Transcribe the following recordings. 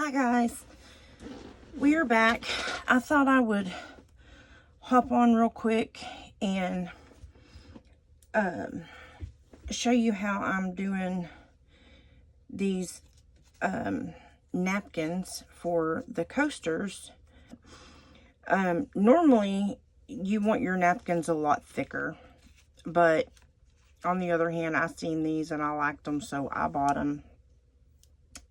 Hi guys, we are back. I thought I would hop on real quick and show you how I'm doing these napkins for the coasters. Normally you want your napkins a lot thicker, but on the other hand, I seen these and I liked them, so I bought them.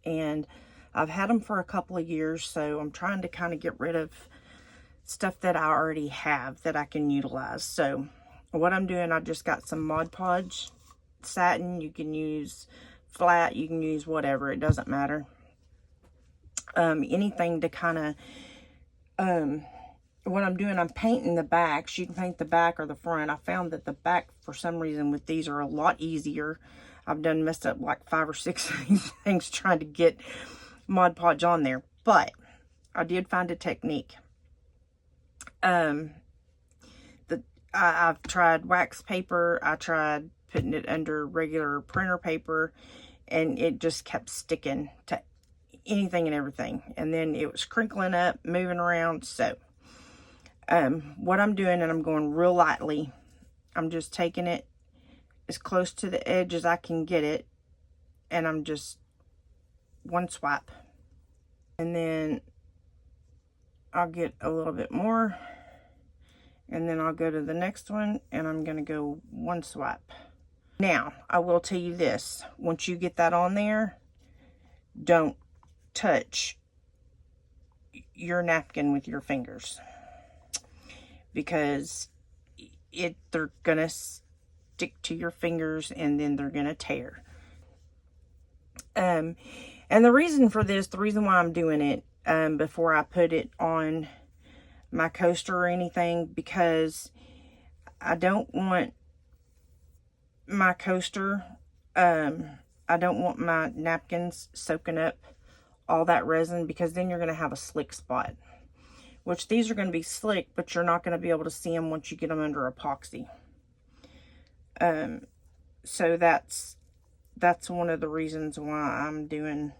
And I've had them for a couple of years, so I'm trying to kind of get rid of stuff that I already have that I can utilize. So what I'm doing, I just got some Mod Podge satin. You can use flat, you can use whatever, it doesn't matter. Anything to kind of, what I'm doing, I'm painting the backs. You can paint the back or the front. I found that the back, for some reason, with these are a lot easier. I've done messed up like 5 or 6 things trying to get Mod Podge on there, but I did find a technique. I've tried wax paper. I tried putting it under regular printer paper, and it just kept sticking to anything and everything. And then it was crinkling up, moving around. So what I'm doing, and I'm going real lightly, I'm just taking it as close to the edge as I can get it, and I'm just one swipe, and then I'll get a little bit more, and then I'll go to the next one, and I'm going to go one swipe. Now, I will tell you this, once you get that on there, don't touch your napkin with your fingers, because they're going to stick to your fingers, and then they're going to tear. And the reason for this, the reason why I'm doing it before I put it on my coaster or anything, because I don't want my coaster, I don't want my napkins soaking up all that resin, because then you're going to have a slick spot, which these are going to be slick, but you're not going to be able to see them once you get them under epoxy. So that's one of the reasons why I'm doing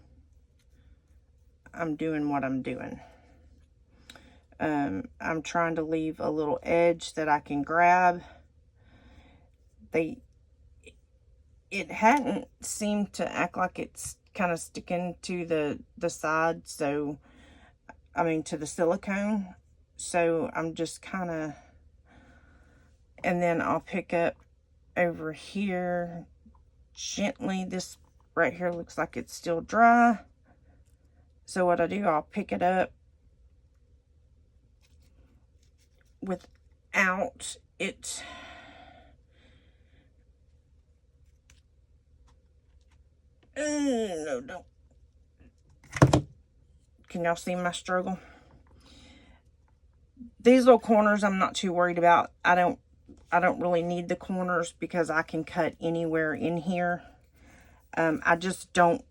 what I'm doing. I'm trying to leave a little edge that I can grab. It hadn't seemed to act like it's kind of sticking to the side, so I mean to the silicone. So I'm just kind of, and then I'll pick up over here gently. This right here looks like it's still dry. So what I do, I'll pick it up without it no, don't. Can y'all see my struggle? These little corners I'm not too worried about. I don't really need the corners, because I can cut anywhere in here. I just don't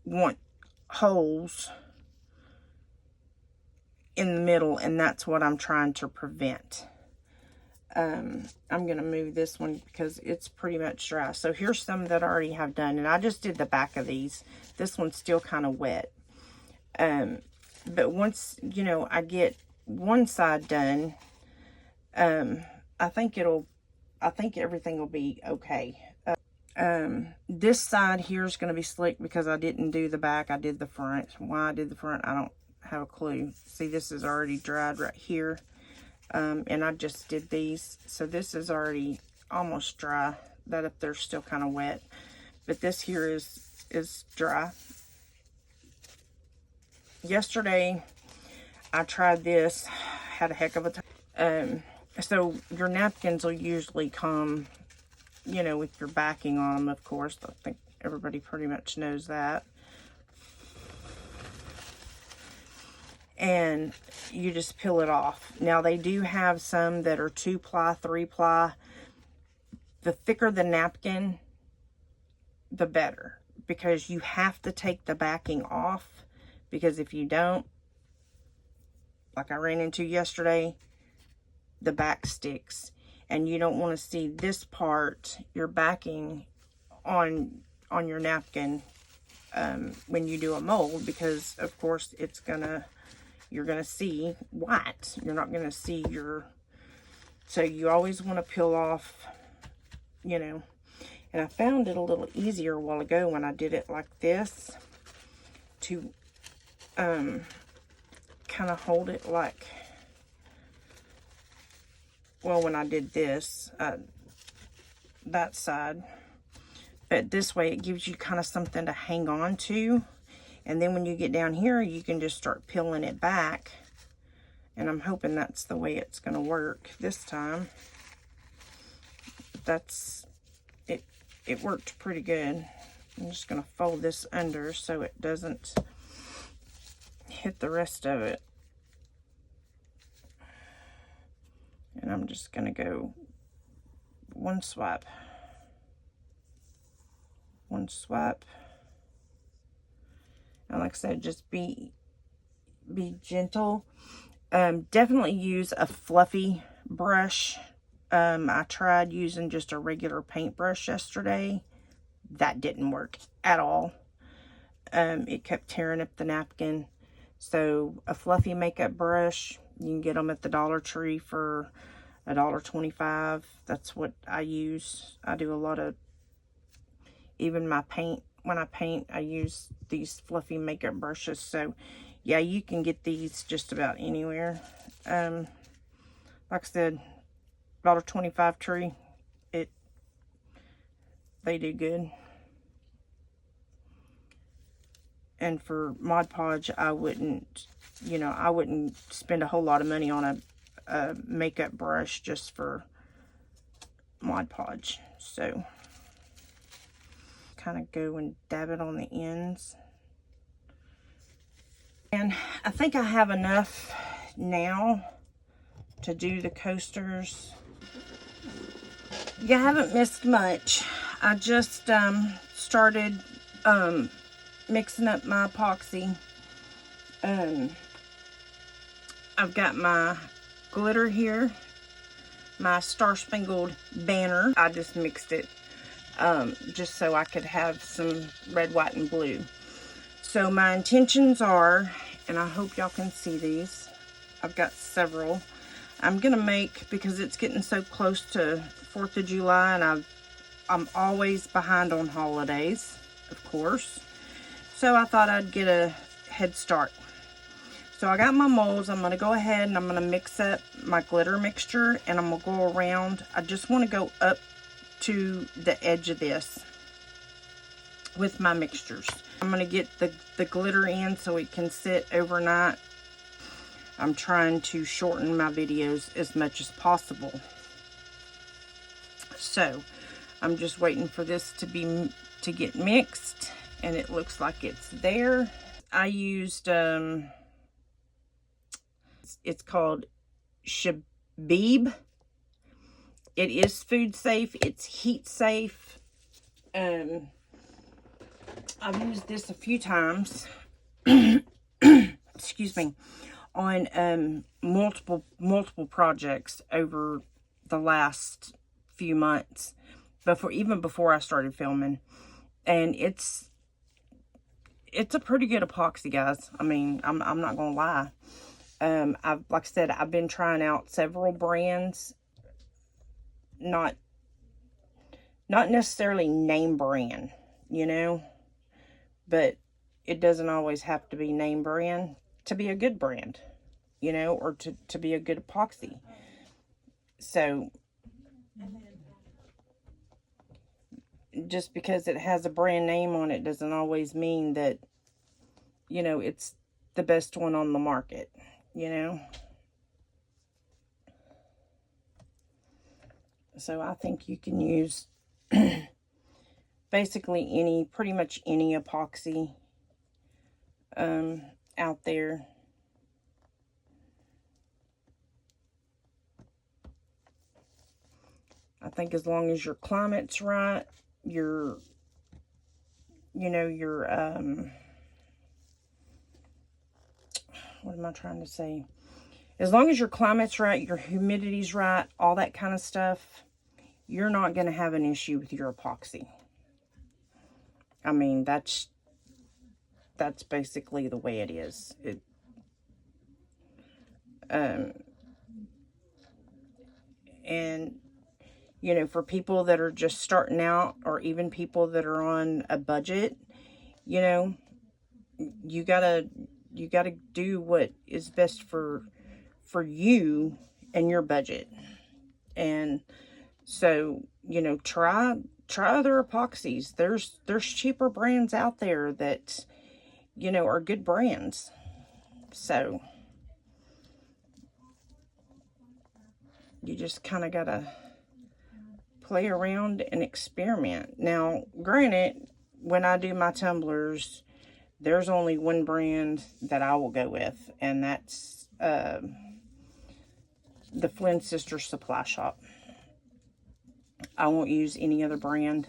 want holes in the middle, and that's what I'm trying to prevent. I'm going to move this one because it's pretty much dry. So here's some that I already have done, and I just did the back of these. This one's still kind of wet. But once, you know, I get one side done, I think everything will be okay. This side here is going to be slick because I didn't do the back, I did the front. Why I did the front, I don't have a clue. See, this is already dried right here. And I just did these, so this is already almost dry. That up there's still kind of wet, but this here is dry. Yesterday I tried this, had a heck of a time. So your napkins will usually come, you know, with your backing on them, of course. I think everybody pretty much knows that. And you just peel it off. Now, they do have some that are 2-ply, 3-ply. The thicker the napkin, the better, because you have to take the backing off, because if you don't, like I ran into yesterday, the back sticks, and you don't want to see this part, your backing on your napkin, when you do a mold, because of course you're gonna see white. You're not gonna see so you always want to peel off, you know. And I found it a little easier a while ago when I did it like this, to kind of hold it like, well, when I did this, that side. But this way it gives you kind of something to hang on to. And then when you get down here, you can just start peeling it back. And I'm hoping that's the way it's going to work this time. It worked pretty good. I'm just going to fold this under so it doesn't hit the rest of it. And I'm just going to go one swipe. One swipe. And like I said, just be gentle. Definitely use a fluffy brush. I tried using just a regular paintbrush yesterday. That didn't work at all. It kept tearing up the napkin. So a fluffy makeup brush, you can get them at the Dollar Tree for $1.25. That's what I use. I do a lot of, even my paint, when I paint, I use these fluffy makeup brushes. So yeah, you can get these just about anywhere. Like I said, $1.25 Tree, they do good. And for Mod Podge, I wouldn't spend a whole lot of money on a makeup brush just for Mod Podge. So kind of go and dab it on the ends. And I think I have enough now to do the coasters. You haven't missed much. I just started mixing up my epoxy. I've got my glitter here, my Star Spangled Banner. I just mixed it just so I could have some red, white, and blue. So my intentions are, and I hope y'all can see these, I've got several. I'm gonna make, because it's getting so close to 4th of July, and I'm always behind on holidays, of course. So I thought I'd get a head start. So I got my molds. I'm gonna go ahead and I'm gonna mix up my glitter mixture, and I'm gonna go around. I just wanna go up to the edge of this with my mixtures. I'm gonna get the glitter in so it can sit overnight. I'm trying to shorten my videos as much as possible. So I'm just waiting for this to get mixed, and it looks like it's there. I used it's called Shabib. It is food safe, it's heat safe. I've used this a few times excuse me, on multiple projects over the last few months, even before I started filming. And it's a pretty good epoxy, guys. I mean, I'm not gonna lie. Like I said, I've been trying out several brands, not necessarily name brand, you know, but it doesn't always have to be name brand to be a good brand, you know, or to be a good epoxy. So just because it has a brand name on it doesn't always mean that, you know, it's the best one on the market, you know. So I think you can use basically pretty much any epoxy out there. I think as long as your climate's right, your what am I trying to say? As long as your climate's right, your humidity's right, all that kind of stuff, you're not going to have an issue with your epoxy. I mean, that's that's basically the way it is. And you know, for people that are just starting out, or even people that are on a budget, you know, you gotta do what is best for you and your budget. And so, you know, try other epoxies. There's cheaper brands out there that, you know, are good brands. So you just kind of gotta play around and experiment. Now, granted, when I do my tumblers, there's only one brand that I will go with, and that's the Flynn Sisters Supply Shop. I won't use any other brand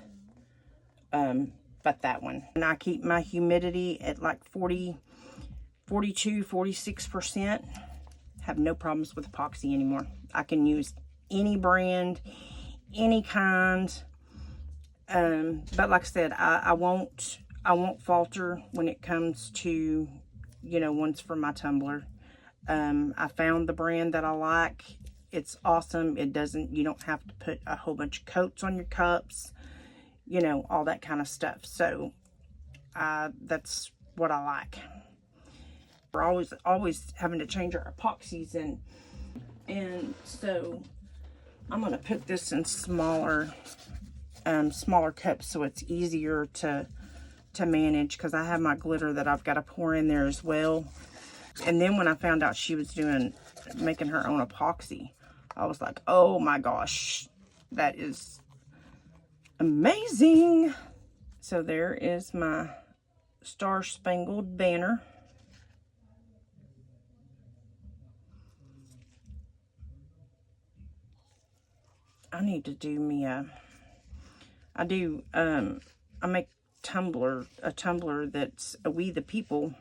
but that one. And I keep my humidity at like 46%. Have no problems with epoxy anymore. I can use any brand, any kind. But like I said, I won't falter when it comes to, you know, ones for my tumbler. I found the brand that I like. It's awesome. It doesn't, you don't have to put a whole bunch of coats on your cups, you know, all that kind of stuff. So that's what I like. We're always having to change our epoxies, and so I'm gonna put this in smaller cups so it's easier to manage, because I have my glitter that I've got to pour in there as well. And then when I found out she was making her own epoxy, I was like, oh my gosh, that is amazing. So there is my Star Spangled Banner. I need to do me I make a tumbler that's a We the People,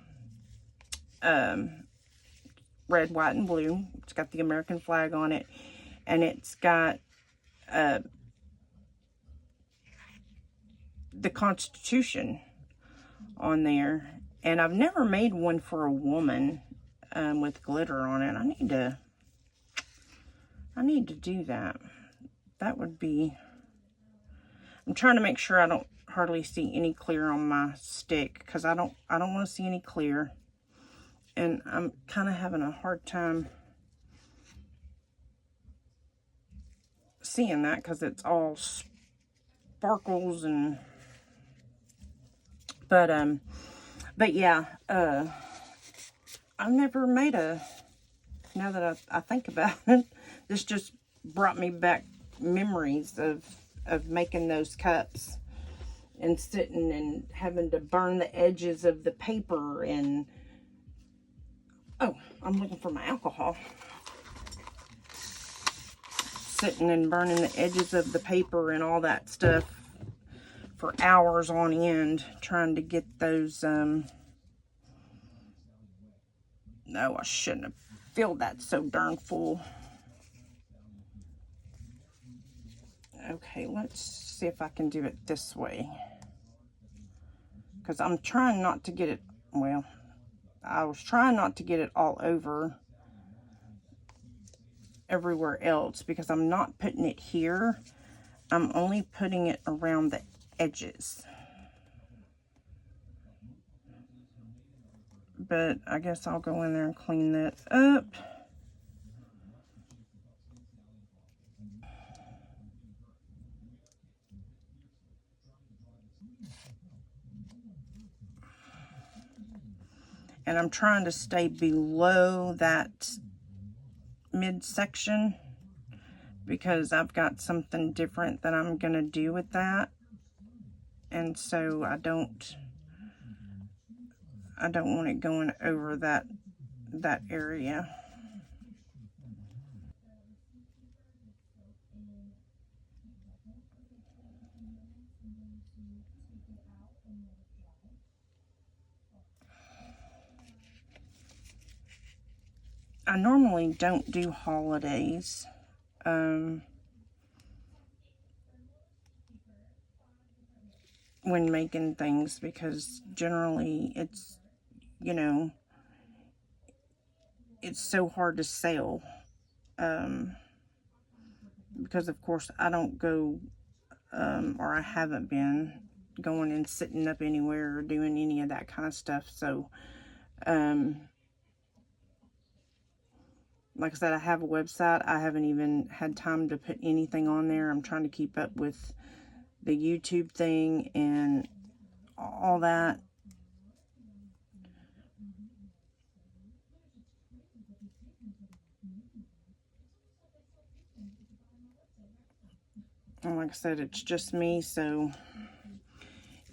red, white, and blue. It's got the American flag on it, and it's got the Constitution on there. And I've never made one for a woman with glitter on it. I need to do that. That would be, I'm trying to make sure I don't hardly see any clear on my stick, because I don't want to see any clear. And I'm kind of having a hard time seeing that, because it's all sparkles and, but yeah, I've never made now that I think about it, this just brought me back memories of making those cups and sitting and having to burn the edges of the paper. And oh, I'm looking for my alcohol. Sitting and burning the edges of the paper and all that stuff for hours on end, trying to get those, no, I shouldn't have filled that so darn full. Okay, let's see if I can do it this way, because I'm trying not to get it, well, I was trying not to get it all over everywhere else, because I'm not putting it here. I'm only putting it around the edges. But I guess I'll go in there and clean that up. And I'm trying to stay below that midsection, because I've got something different that I'm going to do with that. And so I don't want it going over that area. I normally don't do holidays. when making things, because generally it's, you know, it's so hard to sell. Because of course I don't go, or I haven't been going and sitting up anywhere or doing any of that kind of stuff. So, like I said, I have a website. I haven't even had time to put anything on there. I'm trying to keep up with the YouTube thing and all that. And like I said, it's just me, so,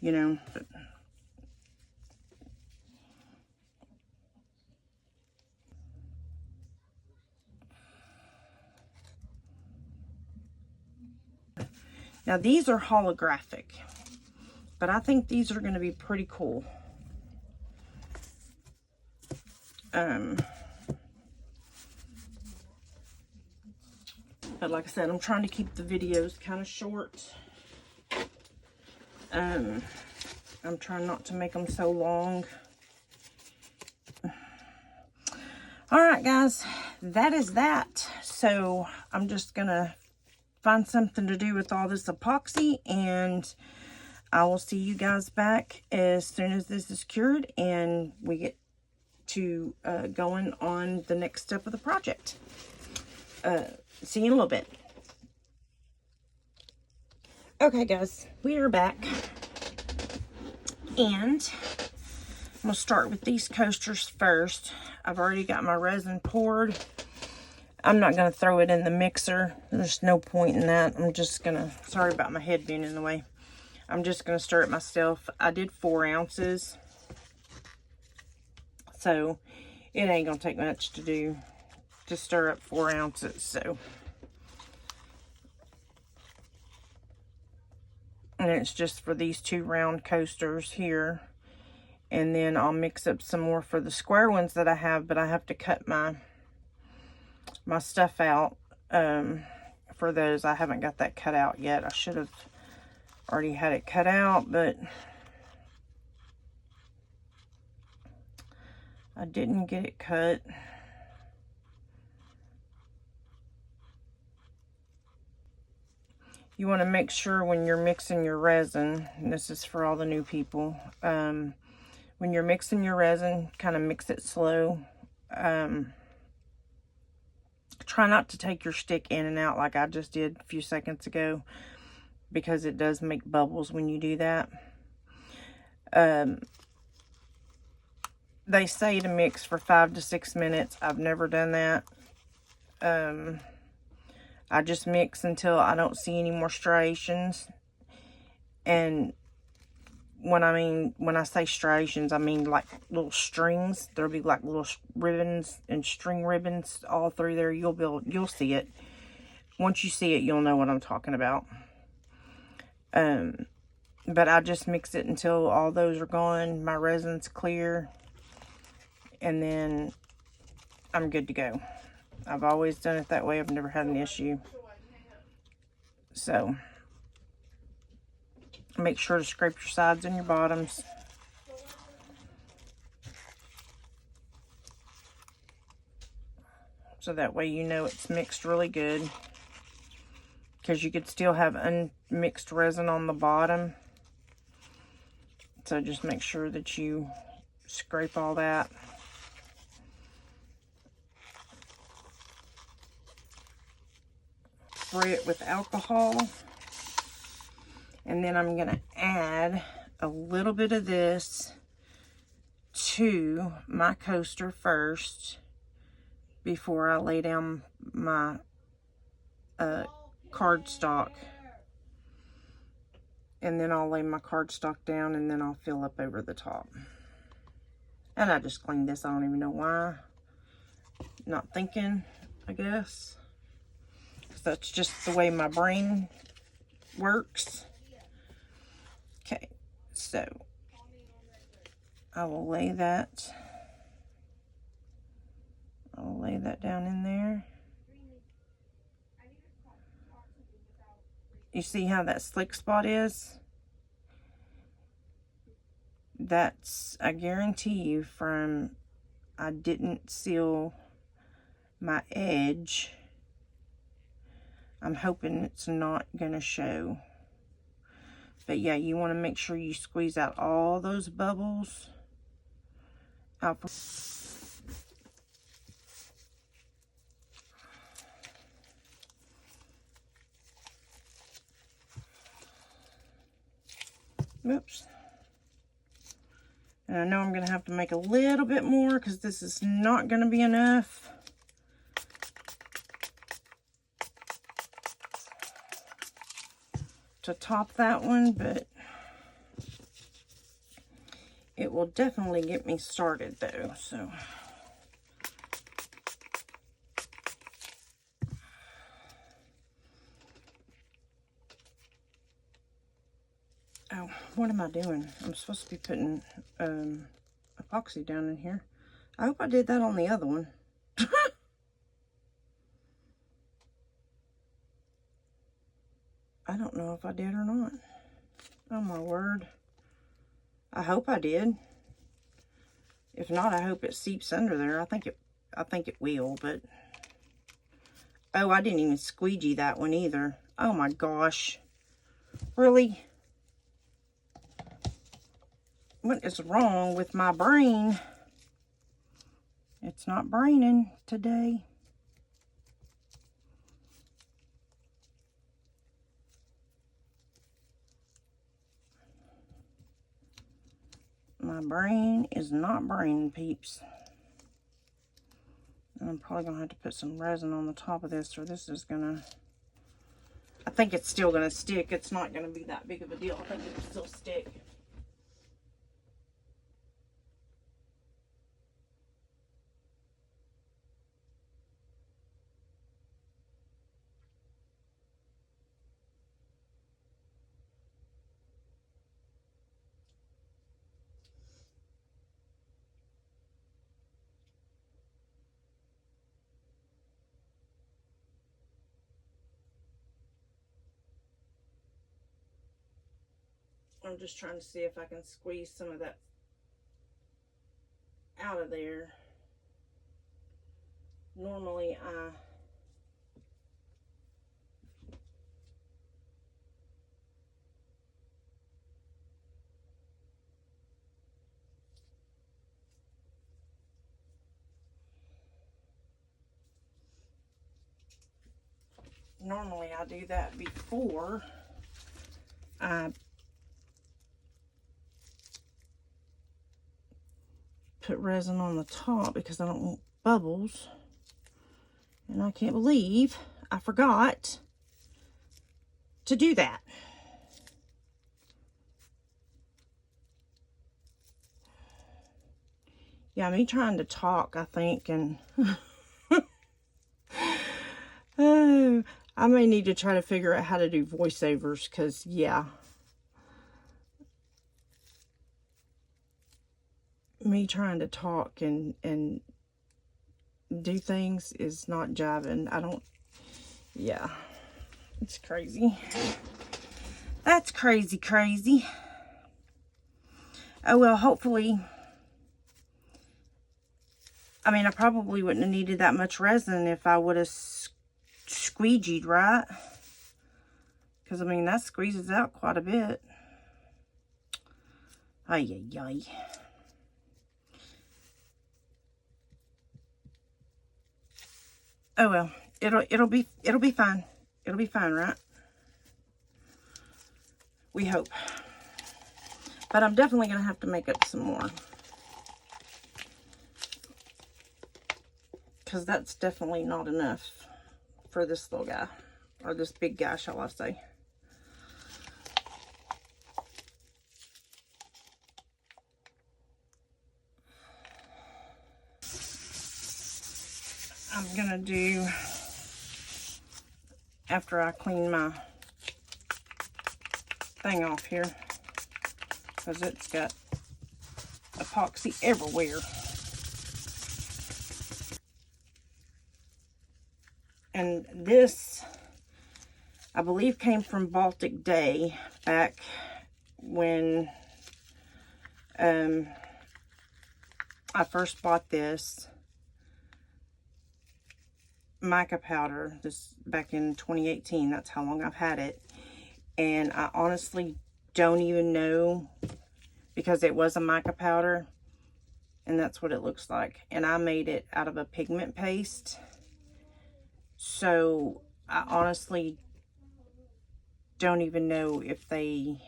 you know, but now these are holographic, but I think these are going to be pretty cool. But like I said, I'm trying to keep the videos kind of short. I'm trying not to make them so long. All right, guys, that is that. So I'm just gonna find something to do with all this epoxy, and I will see you guys back as soon as this is cured and we get to going on the next step of the project. See you in a little bit. Okay, guys, we are back, and I'm gonna start with these coasters first. I've already got my resin poured. I'm not gonna throw it in the mixer. There's no point in that. I'm just gonna, sorry about my head being in the way. I'm just gonna stir it myself. I did 4 ounces, so it ain't gonna take much to stir up 4 ounces. So, and it's just for these 2 round coasters here. And then I'll mix up some more for the square ones that I have, but I have to cut my stuff out for those. I haven't got that cut out yet. I should have already had it cut out, but I didn't get it cut. You want to make sure when you're mixing your resin, and this is for all the new people, when you're mixing your resin, kind of mix it slow. Try not to take your stick in and out like I just did a few seconds ago, because it does make bubbles when you do that. They say to mix for 5 to 6 minutes. I've never done that. I just mix until I don't see any more striations. And when I say striations, I mean like little strings. There'll be like little ribbons and string ribbons all through there. You'll see it. Once you see it, you'll know what I'm talking about. But I just mix it until all those are gone. My resin's clear. And then I'm good to go. I've always done it that way. I've never had an issue. So, make sure to scrape your sides and your bottoms. So that way you know it's mixed really good. Because you could still have unmixed resin on the bottom. So just make sure that you scrape all that. Spray it with alcohol, and then I'm going to add a little bit of this to my coaster first before I lay down my cardstock, and then I'll lay my cardstock down, and then I'll fill up over the top. And I just cleaned this. I don't even know why. Not thinking, I guess. That's just the way my brain works. Okay, so I will lay that down in there. You see how that slick spot is? That's, I guarantee you, from I didn't seal my edge. I'm hoping it's not gonna show. But yeah, you want to make sure you squeeze out all those bubbles out. Oops. And I know I'm going to have to make a little bit more because this is not going to be enough. To top that one, but it will definitely get me started though, so. Oh, what am I doing? I'm supposed to be putting epoxy down in here. I hope I did that on the other one. I don't know if I did or not. Oh my word. I hope I did. If not, I hope it seeps under there. I think it will, but oh, I didn't even squeegee that one either. Oh my gosh. Really? What is wrong with my brain? It's not braining today. My brain is not braining, peeps. And I'm probably going to have to put some resin on the top of this, or this is going to... I think it's still going to stick. It's not going to be that big of a deal. I think it'll still stick. I'm just trying to see if I can squeeze some of that out of there. Normally I do that before I put resin on the top because I don't want bubbles. And I can't believe I forgot to do that. Yeah, me trying to talk, I think, and oh, I may need to try to figure out how to do voiceovers, because, yeah. Me trying to talk and do things is not jiving. I don't, yeah. It's crazy. That's crazy, crazy. Oh, well, hopefully... I mean, I probably wouldn't have needed that much resin if I would have squeegeed, right? Because, I mean, that squeezes out quite a bit. Ay, ay, ay. Oh, well. It'll be fine. It'll be fine, right? We hope. But I'm definitely going to have to make up some more. Because that's definitely not enough for this little guy. Or this big guy, shall I say. I'm going to do, after I clean my thing off here, because it's got epoxy everywhere. And this, I believe, came from Baltic Day back when I first bought this mica powder this back in 2018. That's how long I've had it. And I honestly don't even know, because it was a mica powder, and that's what it looks like. And I made it out of a pigment paste. So I honestly don't even know if they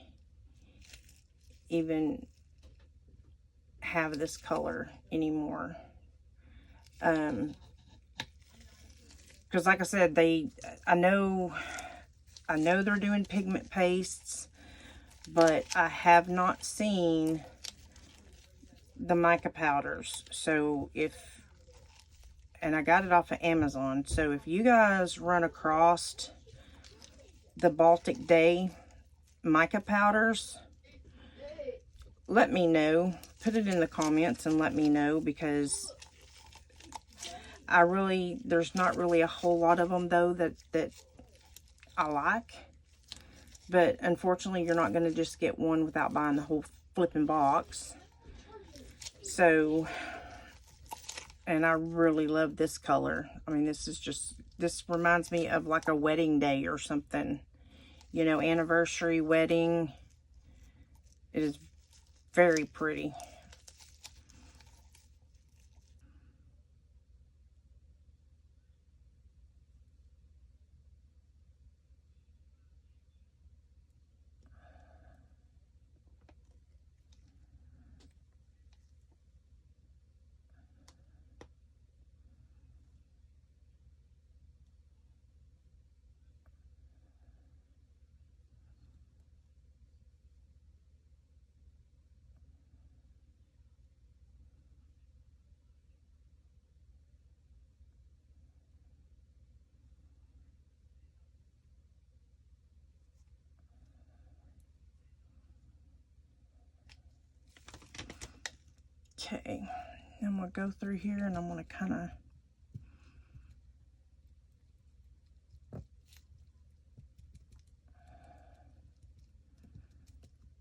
even have this color anymore. Because like I said, I know they're doing pigment pastes, but I have not seen the mica powders. So and I got it off of Amazon. So if you guys run across the Baltic Day mica powders, let me know. Put it in the comments and let me know, because there's not really a whole lot of them though that I like. But unfortunately, you're not going to just get one without buying the whole flipping box. So, and I really love this color. I mean, this reminds me of like a wedding day or something. You know, anniversary, wedding. It is very pretty. Okay, I'm going to go through here and I'm going to kind of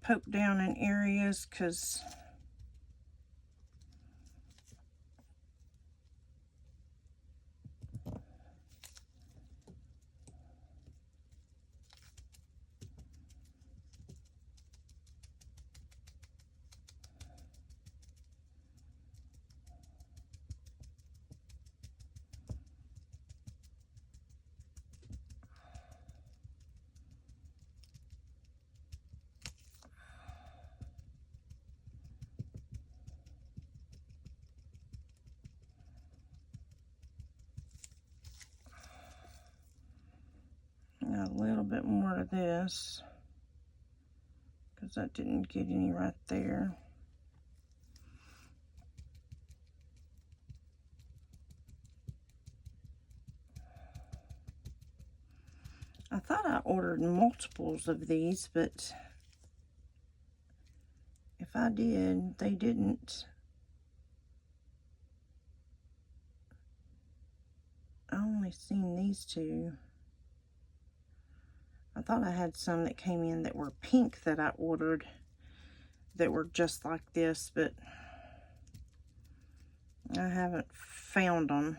poke down in areas, because a little bit more of this, because I didn't get any right there. I thought I ordered multiples of these, but if I did, they didn't. I only seen these two. I thought I had some that came in that were pink that I ordered that were just like this, but I haven't found them.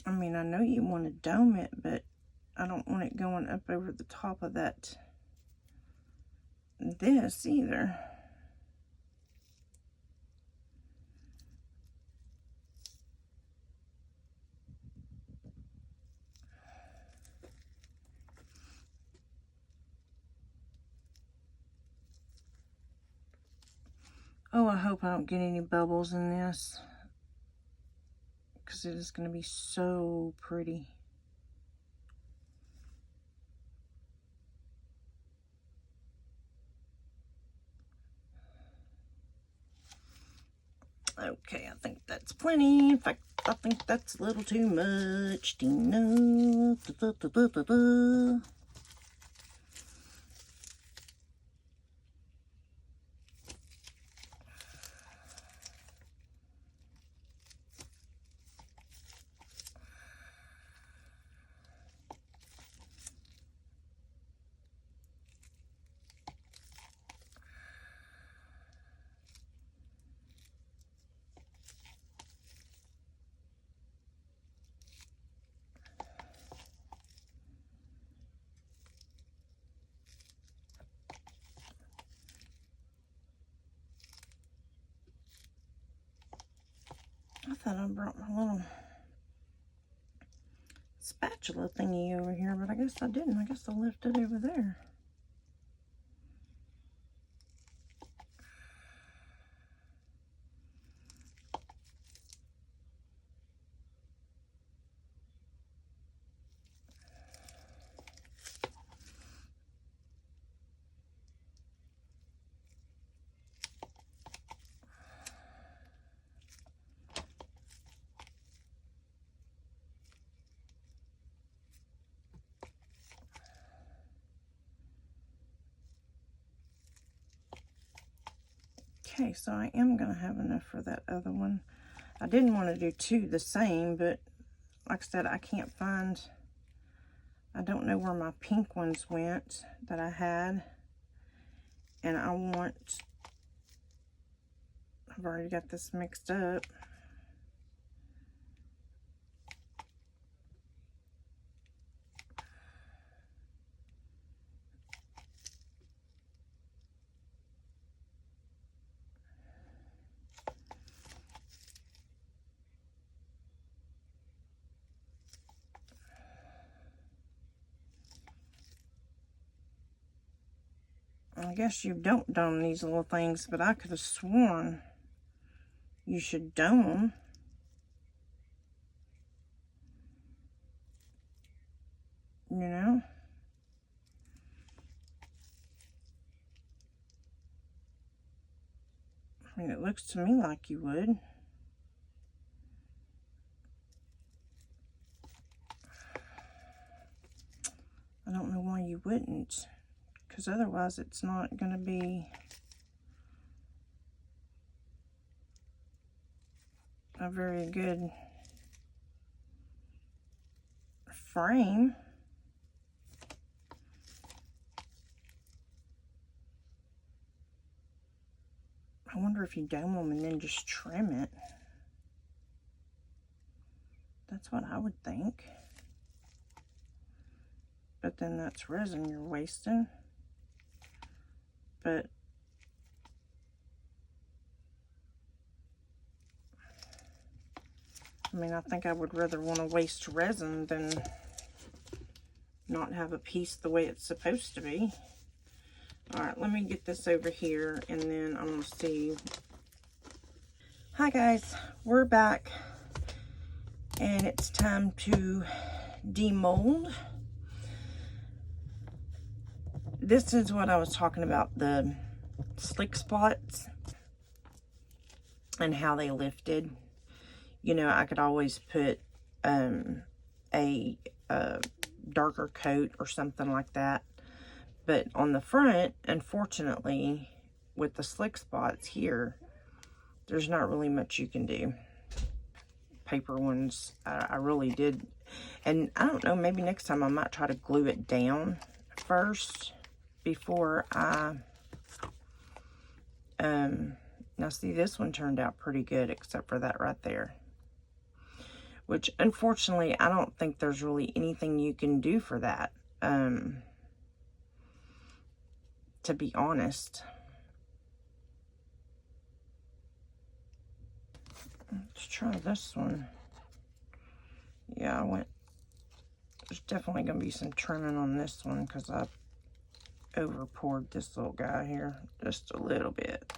I mean, I know you want to dome it, but I don't want it going up over the top of this either. Oh, I hope I don't get any bubbles in this, because it is going to be so pretty. that's plenty. In fact, I think that's a little too much. Enough. I thought I brought my little spatula thingy over here, but I guess I didn't. I guess I left it over there. Okay, so I am going to have enough for that other one. I didn't want to do two the same, but like I said, I can't find, I don't know where my pink ones went that I had. And I want, I've already got this mixed up. I guess you don't dome these little things, but I could have sworn you should dome them. You know? I mean, it looks to me like you would. I don't know why you wouldn't, because otherwise it's not going to be a very good frame. I wonder if you dome them and then just trim it. That's what I would think. But then that's resin you're wasting. But I mean, I think I would rather want to waste resin than not have a piece the way it's supposed to be. All right, let me get this over here and then I'm going to see. Hi guys, we're back and it's time to demold. This is what I was talking about, the slick spots and how they lifted. You know, I could always put a darker coat or something like that. But on the front, unfortunately, with the slick spots here, there's not really much you can do. Paper ones, I really did. And I don't know, maybe next time I might try to glue it down first before I, now see, this one turned out pretty good except for that right there. Which, unfortunately, I don't think there's really anything you can do for that, to be honest. Let's try this one. Yeah, there's definitely going to be some trimming on this one because I over poured this little guy here just a little bit.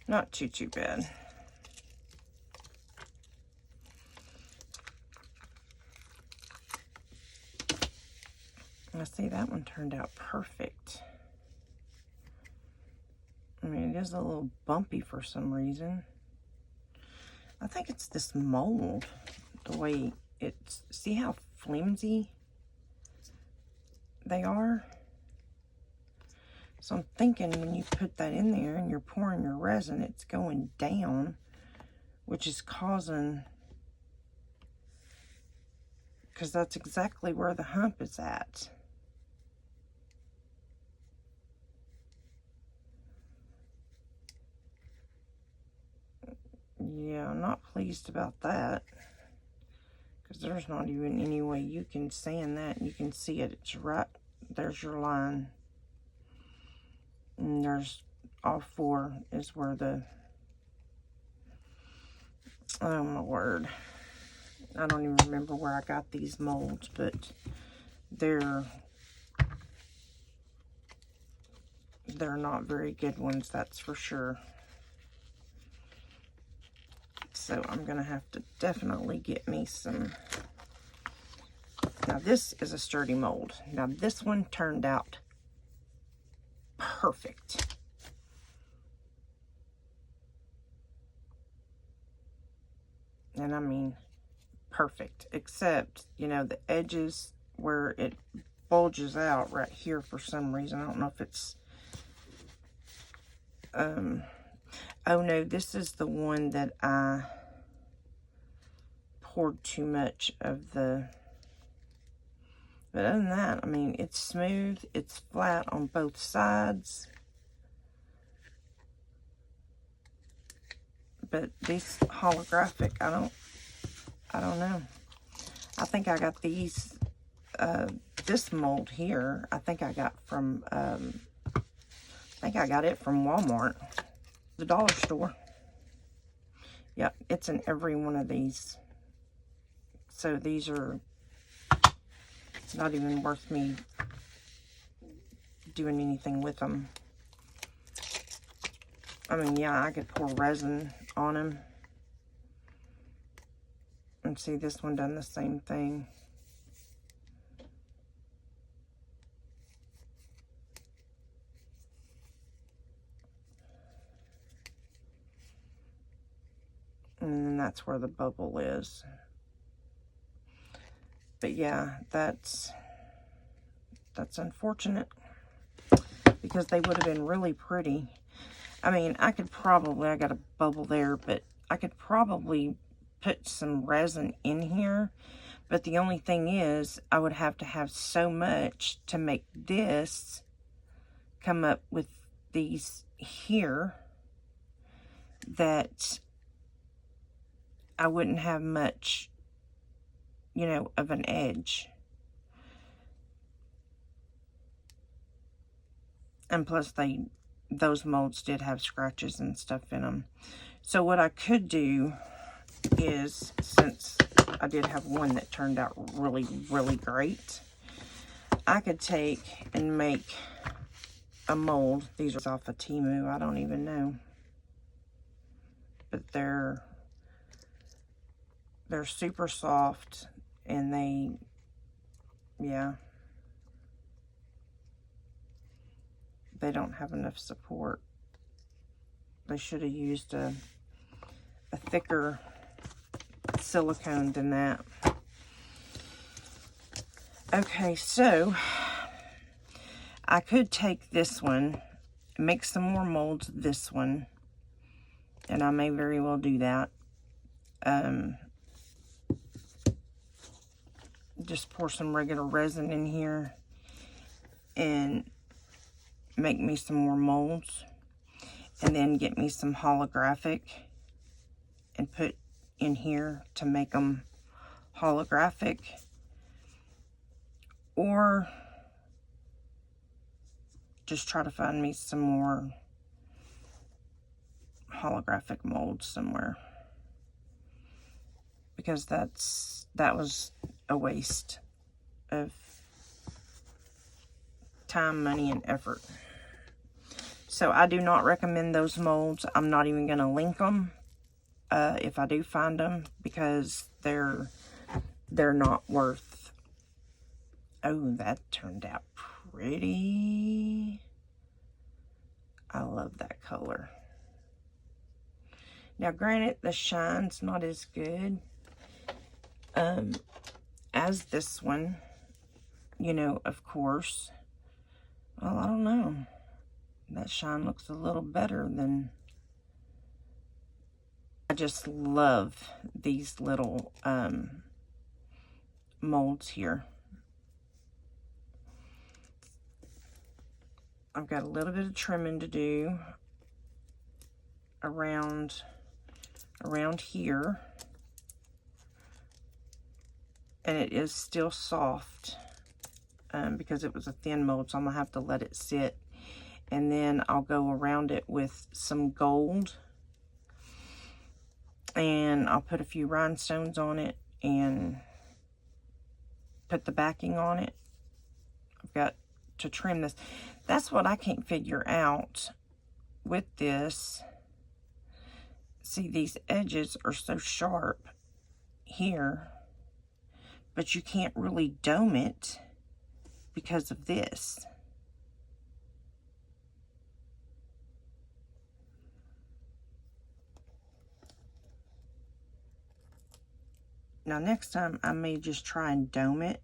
Not too bad. I see that one turned out perfect. I mean, it is a little bumpy for some reason. I think it's this mold, the way it's, see how flimsy they are? So I'm thinking when you put that in there and you're pouring your resin, it's going down, which is causing, because that's exactly where the hump is at. Yeah, I'm not pleased about that, because there's not even any way you can sand that and you can see it. It's right, there's your line. And there's all four is where the, oh my word, I don't even remember where I got these molds, but they're not very good ones, that's for sure. So I'm gonna have to definitely get me some. Now this is a sturdy mold. Now this one turned out perfect. And I mean perfect, except, you know, the edges where it bulges out right here for some reason. I don't know if it's, oh no, this is the one that I poured too much of the, but other than that, I mean, it's smooth, it's flat on both sides. But these holographic, I don't know. I think I got these, this mold here, I think I got from, I think I got it from Walmart, the dollar store. Yep, it's in every one of these. So these are not even worth me doing anything with them. I mean, yeah, I could pour resin on them. And see, this one done the same thing. And then that's where the bubble is. But yeah, that's unfortunate, because they would have been really pretty. I mean, I could probably, I got a bubble there, but I could probably put some resin in here. But the only thing is, I would have to have so much to make this come up with these here that I wouldn't have much, you know, of an edge. And plus those molds did have scratches and stuff in them. So what I could do is, since I did have one that turned out really, really great, I could take and make a mold. These are off of Temu, I don't even know. But they're super soft, and they, yeah, they don't have enough support. They should have used a thicker silicone than that. Okay, so I could take this one, make some more molds of this one, and I may very well do that. Just pour some regular resin in here and make me some more molds, and then get me some holographic and put in here to make them holographic, or just try to find me some more holographic molds somewhere, because that was a waste of time, money, and effort. So I do not recommend those molds. I'm not even going to link them if I do find them, because they're not worth. Oh, that turned out pretty. I love that color. Now, granted, the shine's not as good as this one, you know, of course. Well, I don't know. That shine looks a little better than... I just love these little molds here. I've got a little bit of trimming to do around here. And it is still soft because it was a thin mold, so I'm going to have to let it sit. And then I'll go around it with some gold. And I'll put a few rhinestones on it and put the backing on it. I've got to trim this. That's what I can't figure out with this. See, these edges are so sharp here, but you can't really dome it because of this. Now, next time I may just try and dome it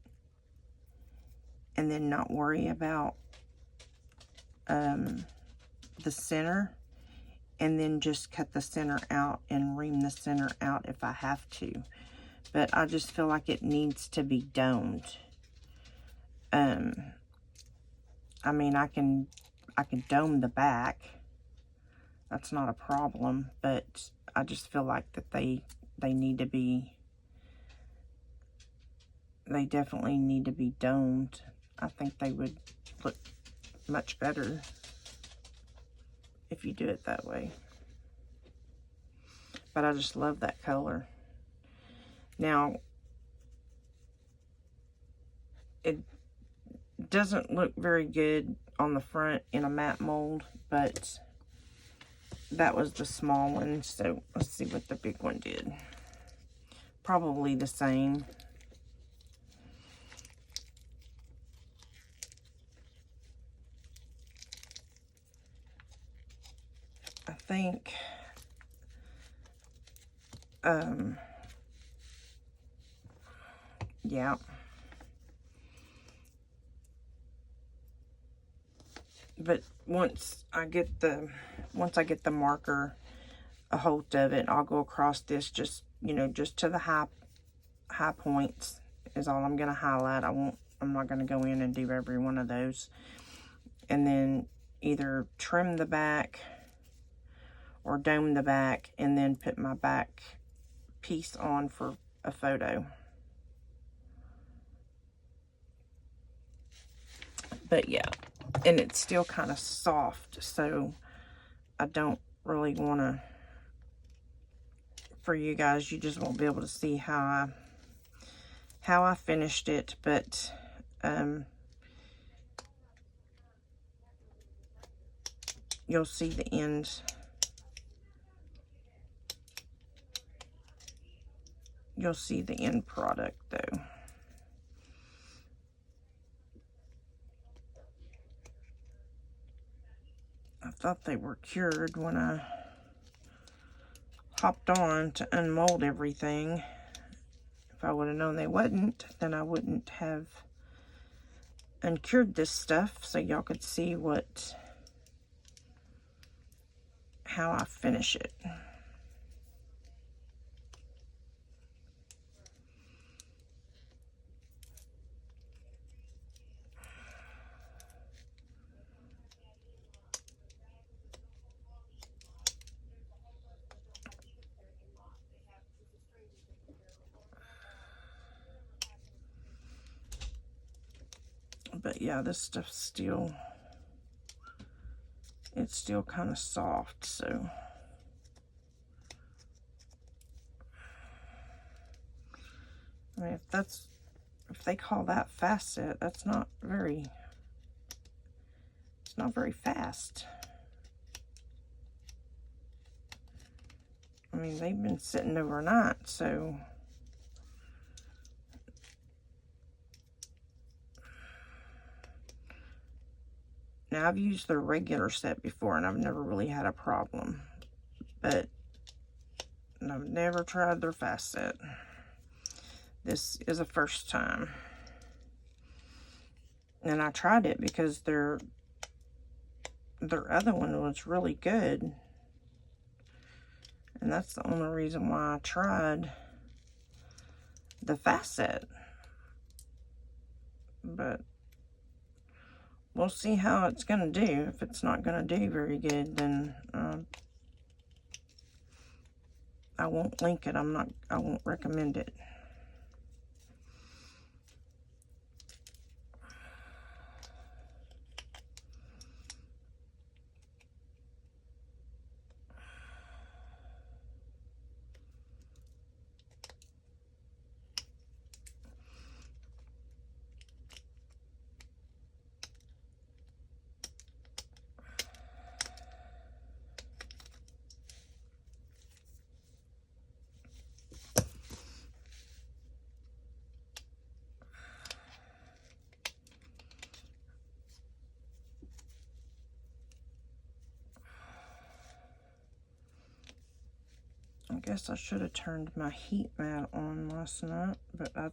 and then not worry about the center, and then just cut the center out and ream the center out if I have to. But I just feel like it needs to be domed. I mean, I can dome the back. That's not a problem, but I just feel like that they need to be... They definitely need to be domed. I think they would look much better if you do it that way. But I just love that color. Now, it doesn't look very good on the front in a matte mold, but that was the small one, so let's see what the big one did. Probably the same. I think yeah. But once I get the marker a hold of it, I'll go across this just, you know, just to the high points is all I'm going to highlight. I'm not going to go in and do every one of those. And then either trim the back or dome the back and then put my back piece on for a photo. But yeah, and it's still kind of soft, so I don't really want to, for you guys, you just won't be able to see how I finished it, but you'll see the end. You'll see the end product though. I thought they were cured when I hopped on to unmold everything. If I would have known they wasn't, then I wouldn't have uncured this stuff so y'all could see how I finish it. But yeah, this stuff's still, it's still kind of soft, so. I mean, if they call that fast set, that's not very, it's not very fast. I mean, they've been sitting overnight, so. Now, I've used their regular set before, and I've never really had a problem. But And I've never tried their fast set. This is a first time. And I tried it because their other one was really good. And that's the only reason why I tried the fast set. But we'll see how it's going to do. If it's not going to do very good, then I won't link it. I won't recommend it. I guess I should have turned my heat mat on last night, but I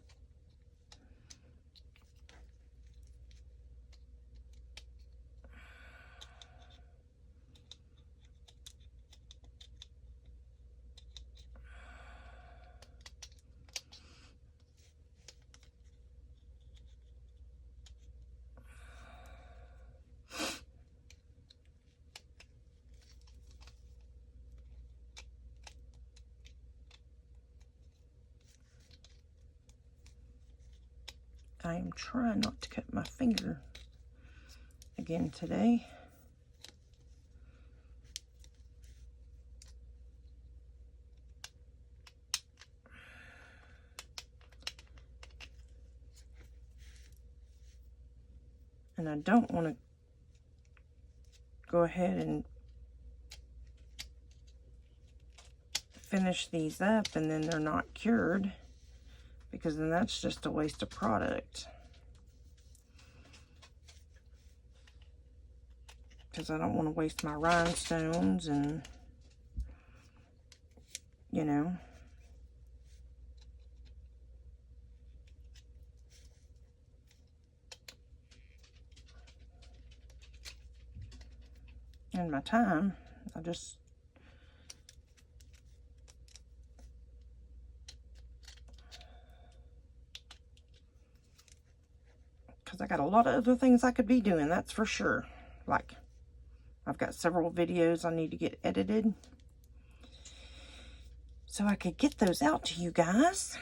am trying not to cut my finger again today. And I don't want to go ahead and finish these up and then they're not cured, because then that's just a waste of product. Because I don't want to waste my rhinestones and, you know. And my time. Because I got a lot of other things I could be doing, that's for sure. Like, I've got several videos I need to get edited, so I could get those out to you guys.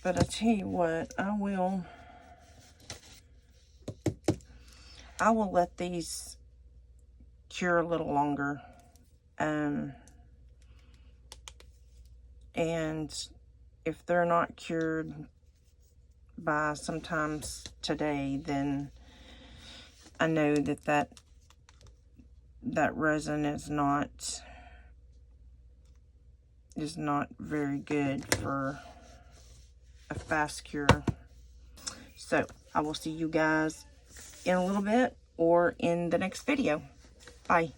But I tell you what, I will let these cure a little longer. And if they're not cured by sometimes today, then I know that resin is not very good for a fast cure. So I will see you guys in a little bit or in the next video. Bye.